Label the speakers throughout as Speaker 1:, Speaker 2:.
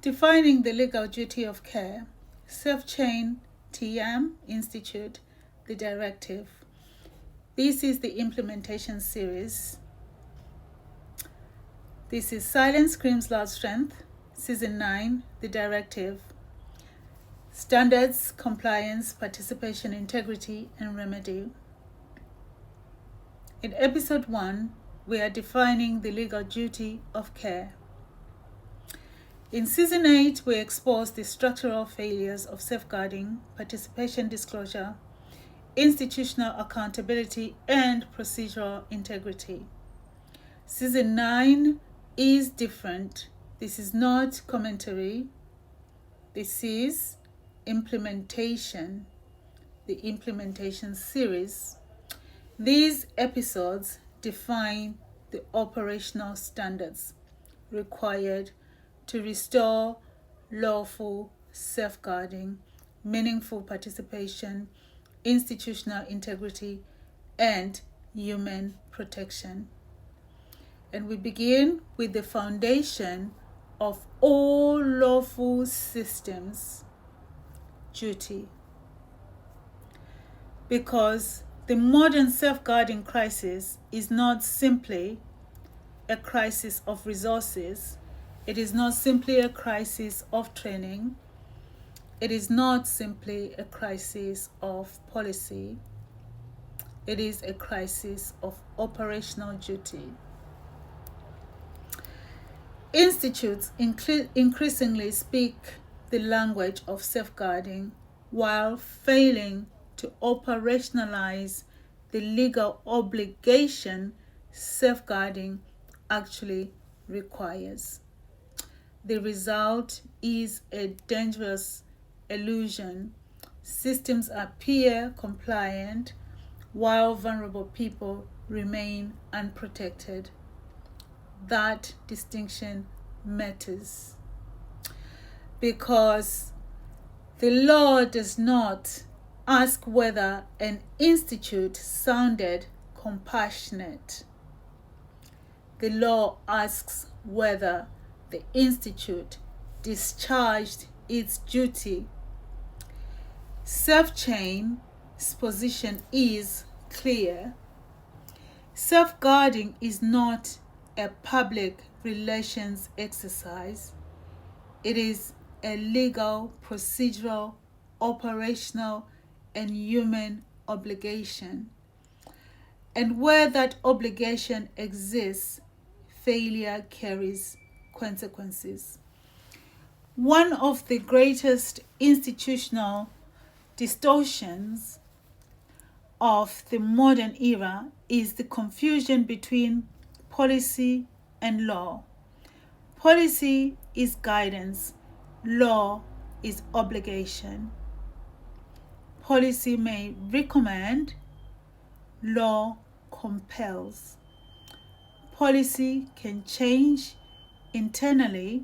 Speaker 1: Defining the legal duty of care, Self-Chain TM Institute, the directive. This is the implementation series. This is Silence Screams Loud Strength, Season 9, the directive. Standards, compliance, participation, integrity, and remedy. In Episode 1, we are defining the legal duty of care. In Season 8, we expose the structural failures of safeguarding, participation disclosure, institutional accountability, and procedural integrity. Season 9 is different. This is not commentary. This is implementation, the implementation series. These episodes define the operational standards required to restore lawful safeguarding, meaningful participation, institutional integrity, and human protection. And we begin with the foundation of all lawful systems, duty. Because the modern safeguarding crisis is not simply a crisis of resources. It is not simply a crisis of training. It is not simply a crisis of policy. It is a crisis of operational duty. Institutes increasingly speak the language of safeguarding while failing to operationalize the legal obligation safeguarding actually requires. The result is a dangerous illusion. Systems appear compliant while vulnerable people remain unprotected. That distinction matters because the law does not ask whether an institute sounded compassionate. The law asks whether the institute discharged its duty. Self-Chain's position is clear. Safeguarding is not a public relations exercise. It is a legal, procedural, operational, and human obligation. And where that obligation exists, failure carries consequences. One of the greatest institutional distortions of the modern era is the confusion between policy and law. Policy is guidance. Law is obligation. Policy may recommend. Law compels. Policy can change internally.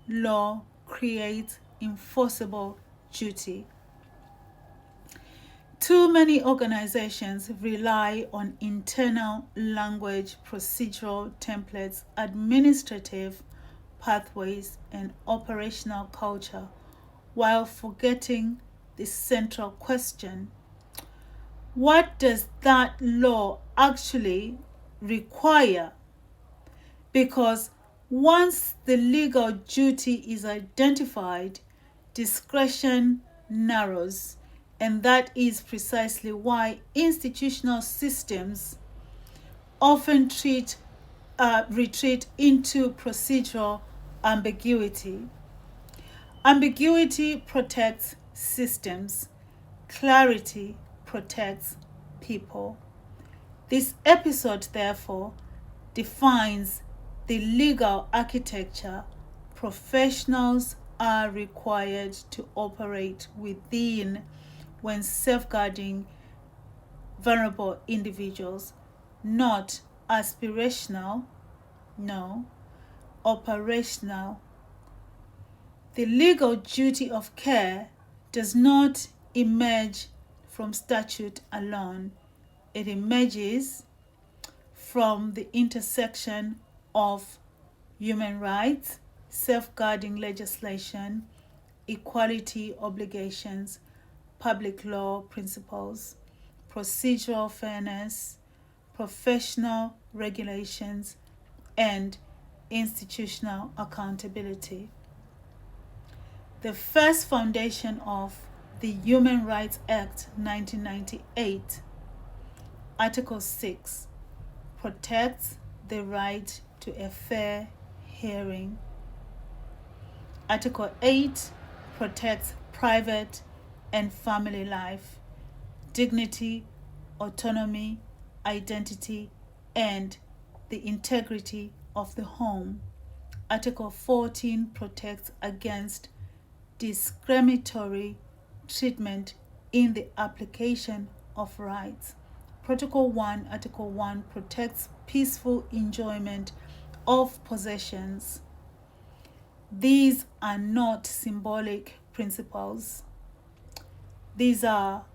Speaker 1: Law creates enforceable duty. Too many organizations rely on internal language, procedural templates, administrative pathways, and operational culture, while forgetting the central question: what does that law actually require? Because once the legal duty is identified, discretion narrows. And that is precisely why institutional systems often retreat into procedural ambiguity. Ambiguity protects systems. Clarity protects people. This episode, therefore, defines the legal architecture professionals are required to operate within when safeguarding vulnerable individuals. Not aspirational, no, operational. The legal duty of care does not emerge from statute alone. It emerges from the intersection of human rights, safeguarding legislation, equality obligations, public law principles, procedural fairness, professional regulations, and institutional accountability. The first foundation of the Human Rights Act 1998, Article 6, protects the right to a fair hearing. Article 8 protects private and family life, dignity, autonomy, identity, and the integrity of the home. Article 14 protects against discriminatory treatment in the application of rights. Protocol 1, Article 1 protects peaceful enjoyment of possessions. These are not symbolic principles. These are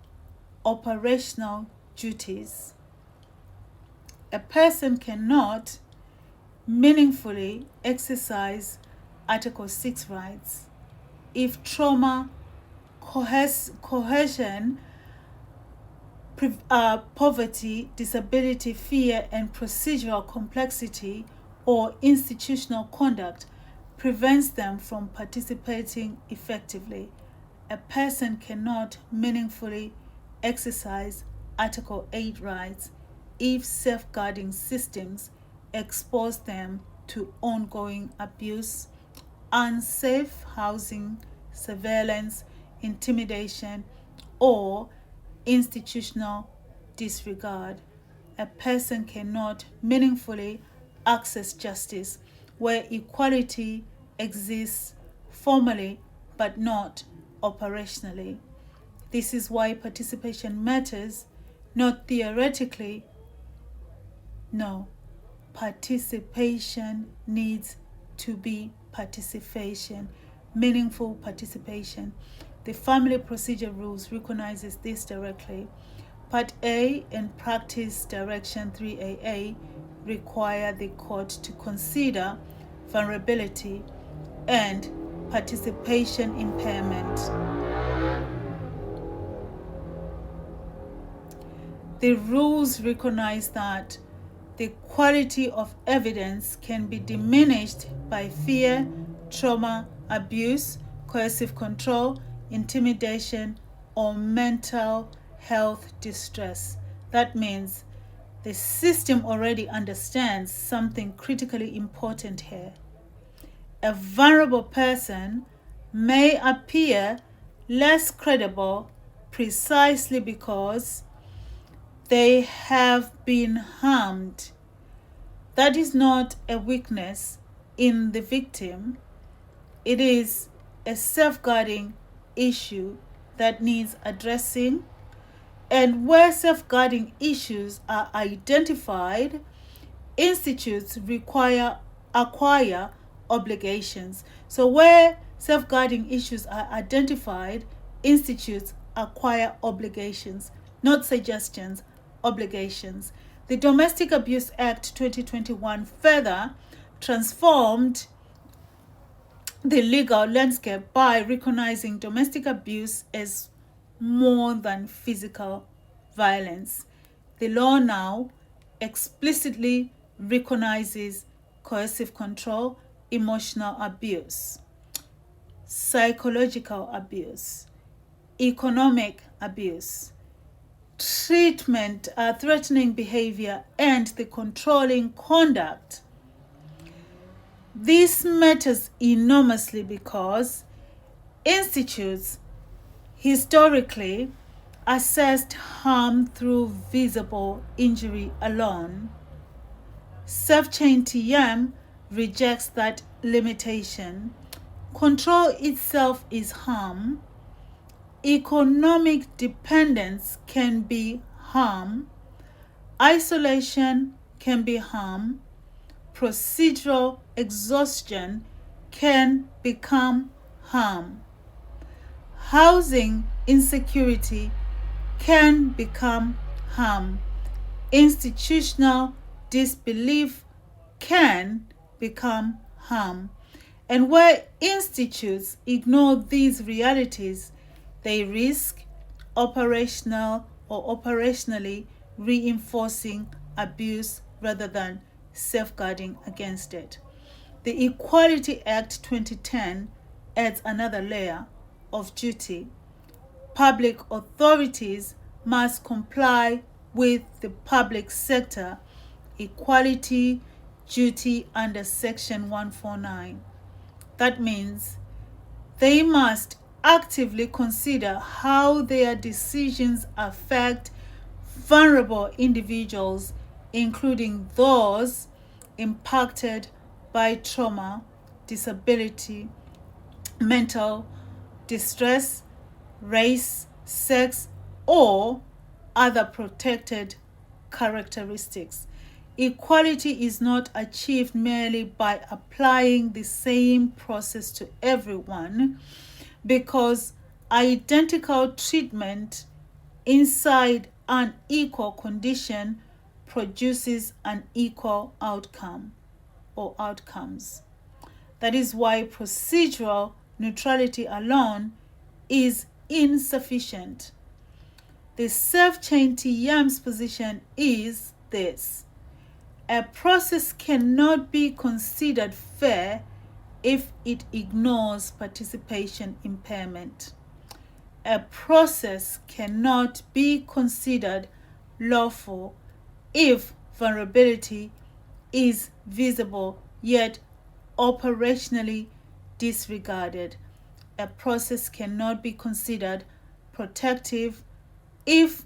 Speaker 1: operational duties. A person cannot meaningfully exercise Article 6 rights if trauma, coercion, poverty, disability, fear, and procedural complexity or institutional conduct prevents them from participating effectively. A person cannot meaningfully exercise Article 8 rights if safeguarding systems expose them to ongoing abuse, unsafe housing, surveillance, intimidation, or institutional disregard. A person cannot meaningfully access justice where equality exists formally but not operationally. This is why participation matters, not theoretically. No, participation needs to be participation, meaningful participation. The Family Procedure Rules recognizes this directly. Part A and Practice Direction 3AA require the court to consider vulnerability and participation impairment. The rules recognize that the quality of evidence can be diminished by fear, trauma, abuse, coercive control, intimidation, or mental health distress. That means the system already understands something critically important here. A vulnerable person may appear less credible precisely because they have been harmed. That is not a weakness in the victim. It is a safeguarding issue that needs addressing. And where safeguarding issues are identified, institutes acquire obligations. So where safeguarding issues are identified, institutes acquire obligations, not suggestions, obligations. The Domestic Abuse Act 2021 further transformed the legal landscape by recognizing domestic abuse as more than physical violence. The law now explicitly recognizes coercive control, emotional abuse, psychological abuse, economic abuse, treatment, threatening behavior, and the controlling conduct. This matters enormously because institutes historically assessed harm through visible injury alone. Self-chain TM rejects that limitation. Control itself is harm. Economic dependence can be harm. Isolation can be harm. Procedural exhaustion can become harm. Housing insecurity can become harm. Institutional disbelief can become harm. And where institutes ignore these realities, they risk operationally reinforcing abuse rather than safeguarding against it. The Equality Act 2010 adds another layer of duty. Public authorities must comply with the public sector equality duty under Section 149. That means they must actively consider how their decisions affect vulnerable individuals, including those impacted by trauma, disability, mental distress, race, sex, or other protected characteristics. Equality is not achieved merely by applying the same process to everyone, because identical treatment inside an equal condition produces an equal outcome or outcomes. That is why procedural neutrality alone is insufficient. The Self-Chain T.M.'s position is this: a process cannot be considered fair if it ignores participation impairment. A process cannot be considered lawful if vulnerability is visible yet operationally disregarded. A process cannot be considered protective if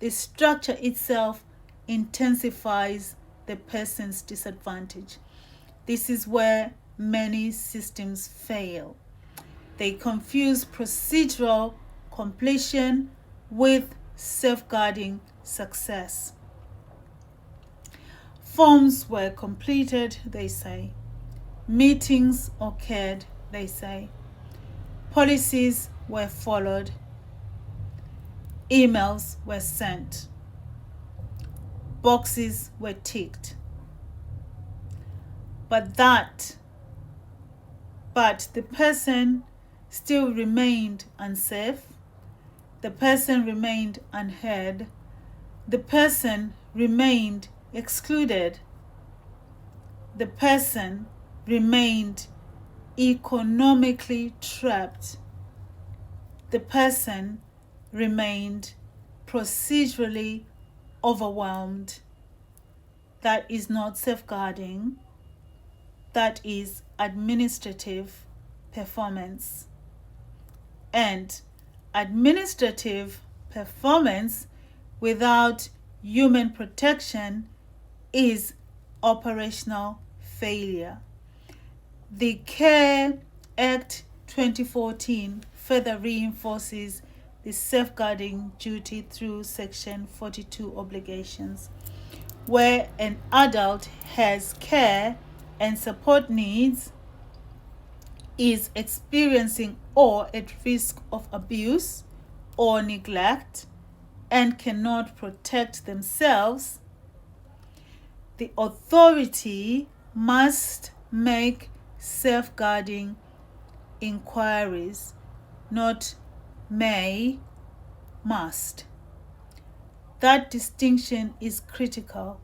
Speaker 1: the structure itself intensifies the person's disadvantage. This is where many systems fail. They confuse procedural completion with safeguarding success. Forms were completed, they say. Meetings occurred, they say. Policies were followed. Emails were sent. Boxes were ticked. But the person still remained unsafe. The person remained unheard. The person remained excluded. The person remained economically trapped. The person remained procedurally overwhelmed. That is not safeguarding. That is administrative performance. And administrative performance without human protection is operational failure. The Care Act 2014 further reinforces the safeguarding duty through Section 42 obligations. Where an adult has care and support needs, is experiencing or at risk of abuse or neglect, and cannot protect themselves, the authority must make safeguarding inquiries, not may, must. That distinction is critical.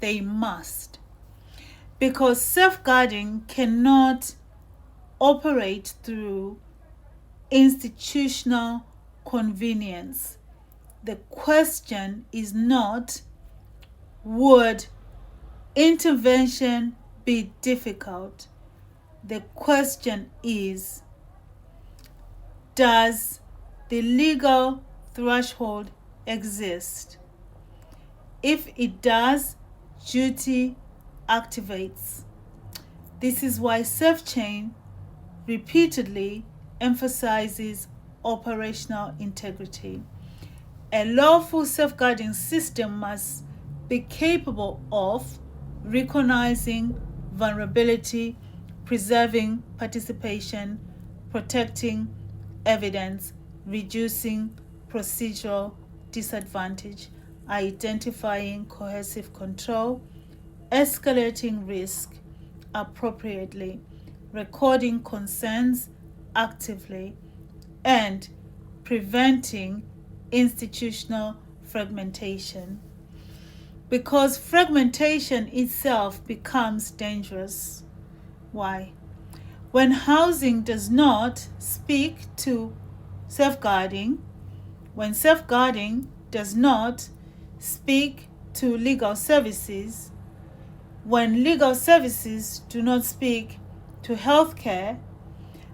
Speaker 1: They must. Because safeguarding cannot operate through institutional convenience. The question is not, would intervention be difficult? The question is, does the legal threshold exist? If it does, duty activates. This is why Self-Chain repeatedly emphasizes operational integrity. A lawful safeguarding system must be capable of recognizing vulnerability, preserving participation, protecting evidence, reducing procedural disadvantage, identifying coercive control, escalating risk appropriately, recording concerns actively, and preventing institutional fragmentation. Because fragmentation itself becomes dangerous. Why? When housing does not speak to safeguarding, when safeguarding does not speak to legal services, when legal services do not speak to healthcare,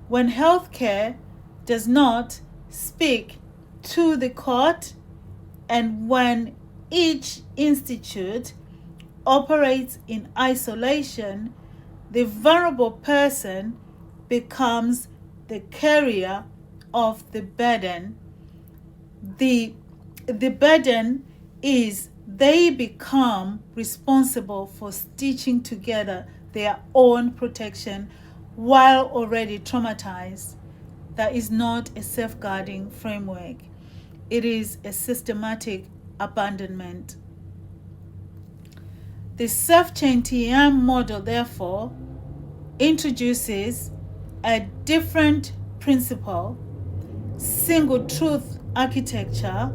Speaker 1: when healthcare does not speak to the court, and when each institute operates in isolation, the vulnerable person becomes the carrier of the burden. The burden is they become responsible for stitching together their own protection while already traumatized. That is not a safeguarding framework. It is a systematic abandonment. The self-chain TM model, therefore, introduces a different principle, single truth architecture.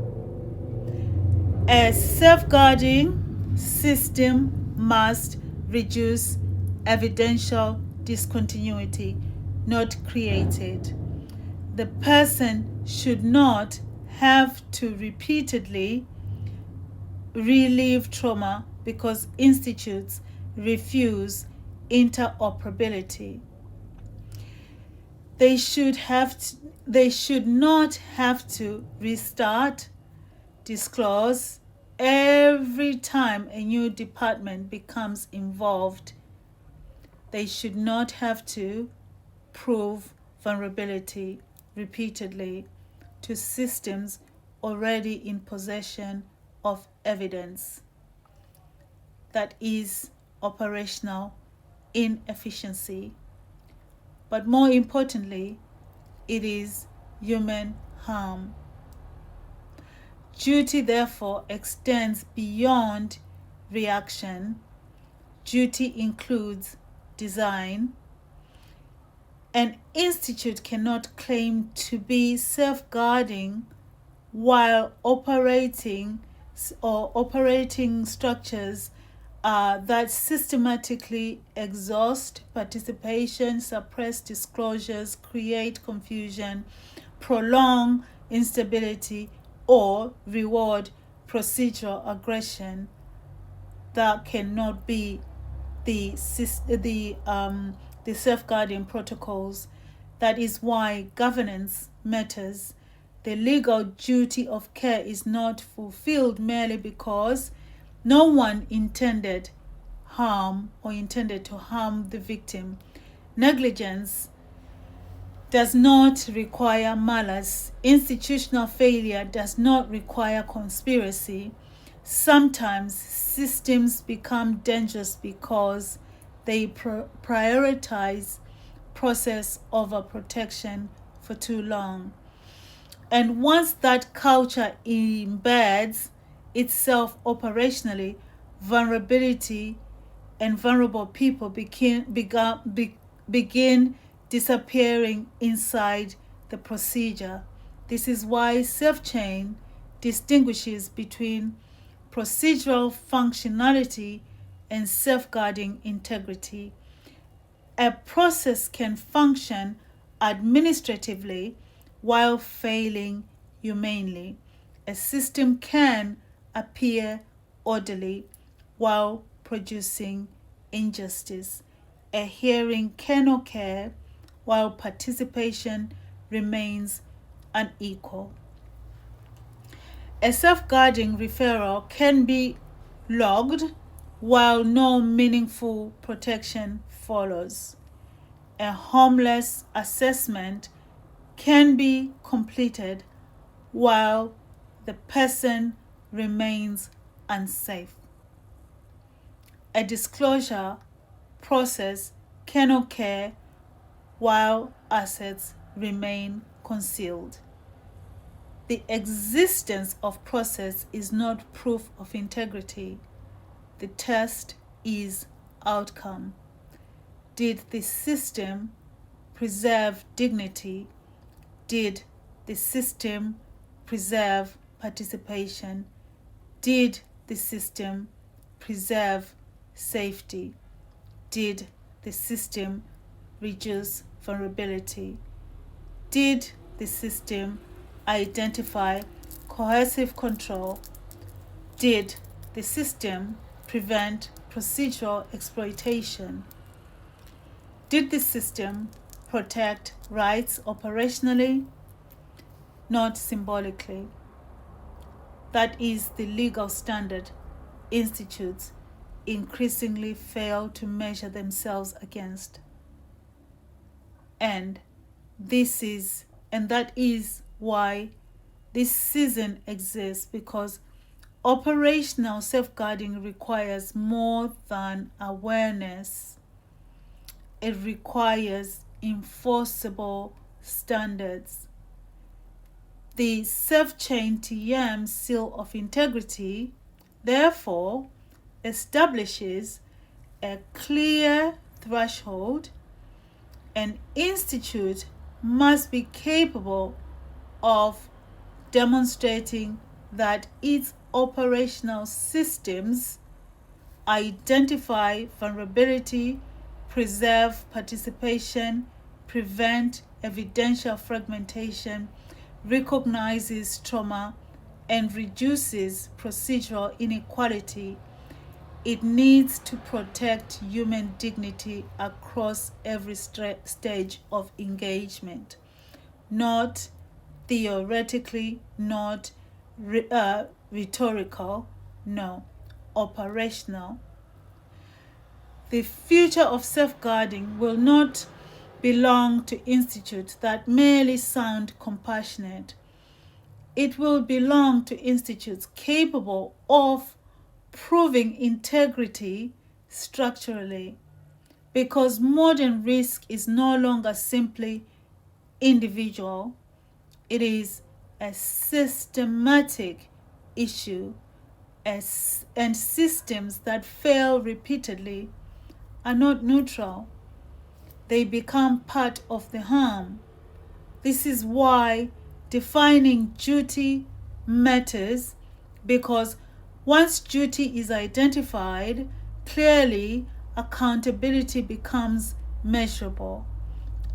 Speaker 1: A safeguarding system must reduce evidential discontinuity, not create it. The person should not have to repeatedly relieve trauma because institutes refuse interoperability. They should not have to restart, disclose every time a new department becomes involved. They should not have to prove vulnerability repeatedly to systems already in possession of evidence. That is operational inefficiency. But more importantly, it is human harm. Duty, therefore, extends beyond reaction. Duty includes design. An institute cannot claim to be safeguarding while operating structures that systematically exhaust participation, suppress disclosures, create confusion, prolong instability, or reward procedural aggression. That cannot be the safeguarding protocols. That is why governance matters. The legal duty of care is not fulfilled merely because no one intended harm or intended to harm the victim. Negligence does not require malice. Institutional failure does not require conspiracy. Sometimes systems become dangerous because they prioritize process over protection for too long. And once that culture embeds itself operationally, vulnerability and vulnerable people begin disappearing inside the procedure. This is why self-chain distinguishes between procedural functionality and safeguarding integrity. A process can function administratively while failing humanely. A system can appear orderly while producing injustice. A hearing can occur while participation remains unequal. A safeguarding referral can be logged while no meaningful protection follows. A homeless assessment can be completed while the person remains unsafe. A disclosure process can occur while assets remain concealed. The existence of process is not proof of integrity. The test is outcome. Did the system preserve dignity? Did the system preserve participation? Did the system preserve safety? Did the system reduce vulnerability? Did the system identify coercive control? Did the system prevent procedural exploitation? Did the system protect rights operationally, not symbolically? That is the legal standard institutes increasingly fail to measure themselves against. And that is why this season exists, because operational safeguarding requires more than awareness. It requires enforceable standards. The self-chain TM seal of integrity, therefore, establishes a clear threshold. An institute must be capable of demonstrating that its operational systems identify vulnerability, preserve participation, prevent evidential fragmentation, recognizes trauma, and reduces procedural inequality. It needs to protect human dignity across every stage of engagement, not theoretically, not rhetorical, no, operational. The future of safeguarding will not belong to institutes that merely sound compassionate. It will belong to institutes capable of proving integrity structurally, because modern risk is no longer simply individual. It is a systematic issue, and systems that fail repeatedly are not neutral. They become part of the harm. This is why defining duty matters, because once duty is identified clearly, accountability becomes measurable.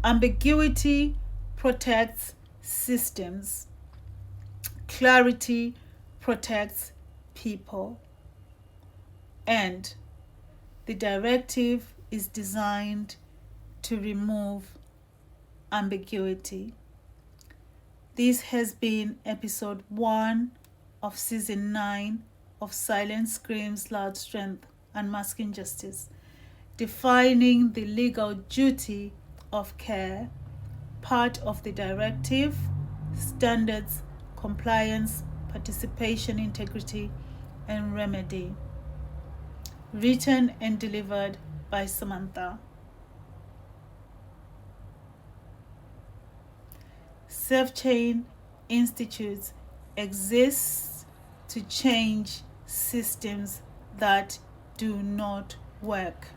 Speaker 1: Ambiguity protects systems. Clarity protects people. And the directive is designed to remove ambiguity. This has been episode 1 of season 9 of Silent Screams, Loud Strength, Unmasking Justice, defining the legal duty of care, part of the directive, standards, compliance, participation, integrity, and remedy. Written and delivered by Samantha. Self-chain institutes exist to change systems that do not work.